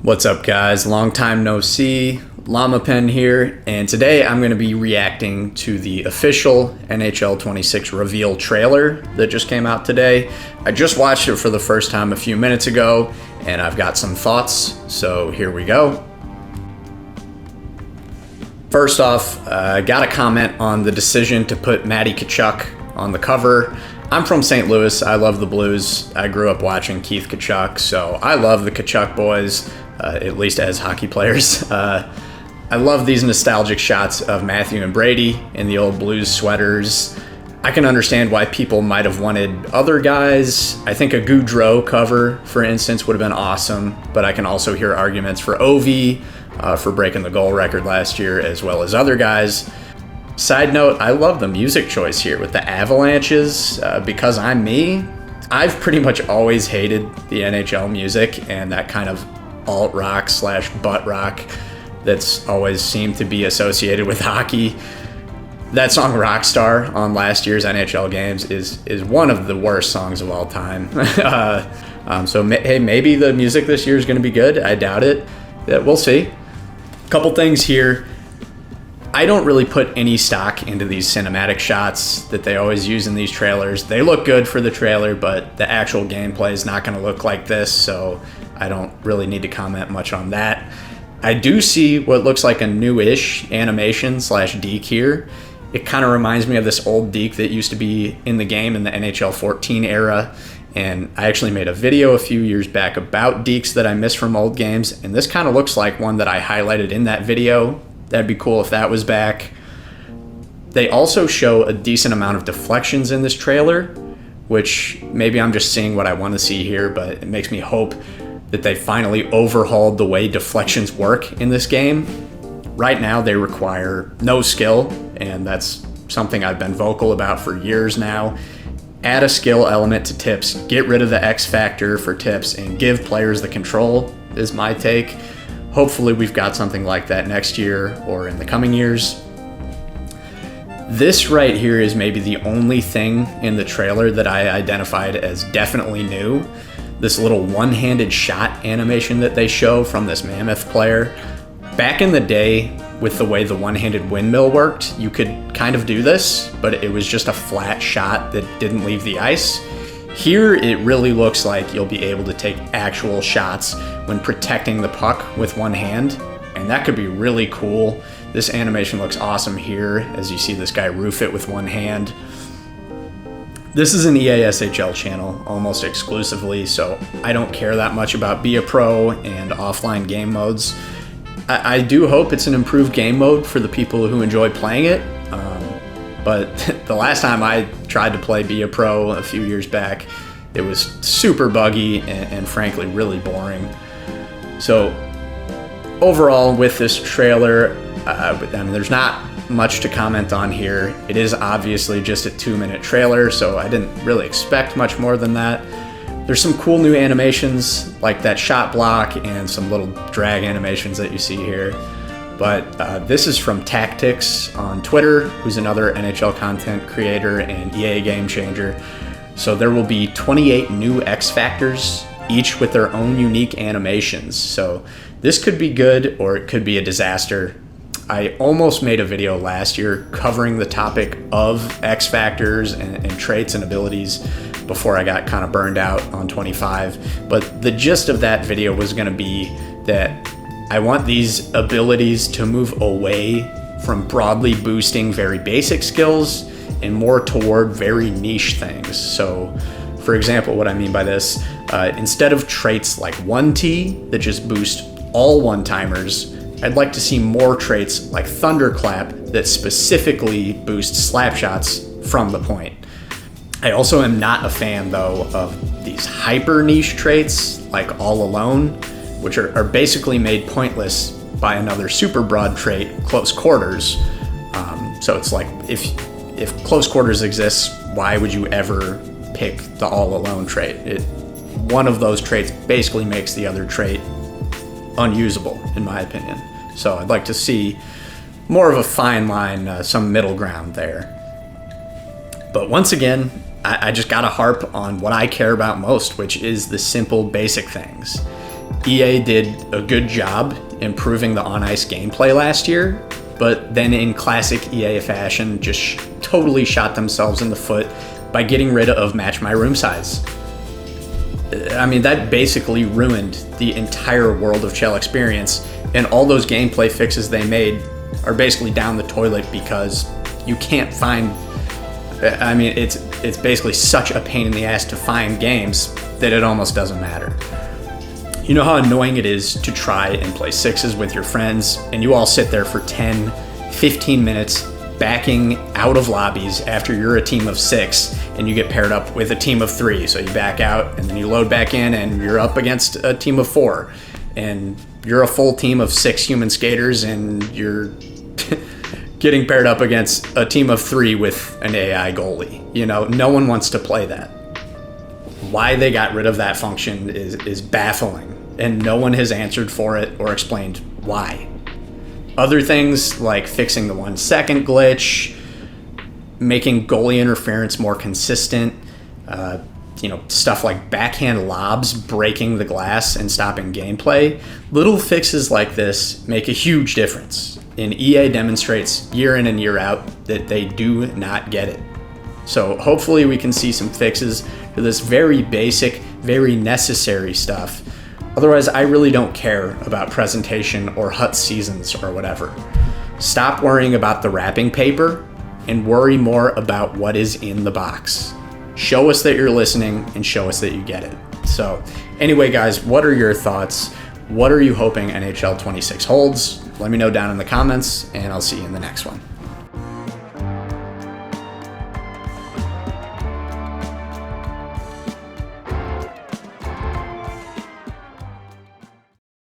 What's up, guys? Long time no see. llamapen here, and today I'm going to be reacting to the official NHL 26 reveal trailer that just came out today. I just watched it for the first time a few minutes ago, and I've got some thoughts, so here we go. First off, I got a comment on the decision to put Matty Tkachuk on the cover. I'm from St. Louis. I love the Blues. I grew up watching Keith Tkachuk, so I love the Tkachuk boys, at least as hockey players. I love these nostalgic shots of Matthew and Brady in the old Blues sweaters. I can understand why people might have wanted other guys. I think a Gaudreau cover, for instance, would have been awesome, but I can also hear arguments for Ovi, for breaking the goal record last year, as well as other guys. Side note, I love the music choice here with the avalanches. Because I'm me, I've pretty much always hated the NHL music and that kind of alt-rock / butt rock that's always seemed to be associated with hockey. That song Rockstar on last year's NHL games is one of the worst songs of all time. Hey, maybe the music this year is going to be good. I doubt it. We'll see. Couple things here. I don't really put any stock into these cinematic shots that they always use in these trailers. They look good for the trailer, but the actual gameplay is not going to look like this, so I don't really need to comment much on that. I do see what looks like a new-ish animation / deke here. It kind of reminds me of this old deke that used to be in the game in the NHL 14 era, and I actually made a video a few years back about dekes that I miss from old games, and this kind of looks like one that I highlighted in that video. That'd be cool if that was back. They also show a decent amount of deflections in this trailer, which maybe I'm just seeing what I want to see here, but it makes me hope that they finally overhauled the way deflections work in this game. Right now, they require no skill, and that's something I've been vocal about for years now. Add a skill element to tips, get rid of the X factor for tips, and give players the control, is my take. Hopefully we've got something like that next year or in the coming years. This right here is maybe the only thing in the trailer that I identified as definitely new. This little one-handed shot animation that they show from this Mammoth player. Back in the day, with the way the one-handed windmill worked, you could kind of do this, but it was just a flat shot that didn't leave the ice. Here, it really looks like you'll be able to take actual shots when protecting the puck with one hand, and that could be really cool. This animation looks awesome here, as you see this guy roof it with one hand. This is an EA SHL channel, almost exclusively, so I don't care that much about Be a Pro and offline game modes. I do hope it's an improved game mode for the people who enjoy playing it. But the last time I tried to play Be a Pro a few years back, it was super buggy and frankly really boring. So overall with this trailer, there's not much to comment on here. It is obviously just a 2-minute trailer, so I didn't really expect much more than that. There's some cool new animations like that shot block and some little drag animations that you see here. But this is from Tactics on Twitter, who's another NHL content creator and EA game changer. So there will be 28 new X Factors, each with their own unique animations. So this could be good or it could be a disaster. I almost made a video last year covering the topic of X Factors and traits and abilities before I got kind of burned out on 25. But the gist of that video was going to be that I want these abilities to move away from broadly boosting very basic skills and more toward very niche things. So, for example, what I mean by this, instead of traits like 1T that just boost all one-timers, I'd like to see more traits like Thunderclap that specifically boost slap shots from the point. I also am not a fan, though, of these hyper niche traits like All Alone, which are basically made pointless by another super broad trait, Close Quarters. So it's like, if Close Quarters exists, why would you ever pick the All Alone trait? One of those traits basically makes the other trait unusable, in my opinion. So I'd like to see more of a fine line, some middle ground there. But once again, I just gotta harp on what I care about most, which is the simple, basic things. EA did a good job improving the on-ice gameplay last year, but then in classic EA fashion, just totally shot themselves in the foot by getting rid of match my room size. I mean, that basically ruined the entire World of Chell experience, and all those gameplay fixes they made are basically down the toilet because you can't find... I mean, it's basically such a pain in the ass to find games that it almost doesn't matter. You know how annoying it is to try and play sixes with your friends, and you all sit there for 10, 15 minutes backing out of lobbies after you're a team of 6 and you get paired up with a team of 3. So you back out and then you load back in and you're up against a team of 4. And you're a full team of 6 human skaters and you're getting paired up against a team of 3 with an AI goalie. You know, no one wants to play that. Why they got rid of that function is baffling, and no one has answered for it or explained why. Other things like fixing the 1 second glitch, making goalie interference more consistent, stuff like backhand lobs breaking the glass and stopping gameplay. Little fixes like this make a huge difference, and EA demonstrates year in and year out that they do not get it. So hopefully we can see some fixes to this very basic, very necessary stuff. Otherwise, I really don't care about presentation or hut seasons or whatever. Stop worrying about the wrapping paper and worry more about what is in the box. Show us that you're listening and show us that you get it. So anyway, guys, what are your thoughts? What are you hoping NHL 26 holds? Let me know down in the comments, and I'll see you in the next one.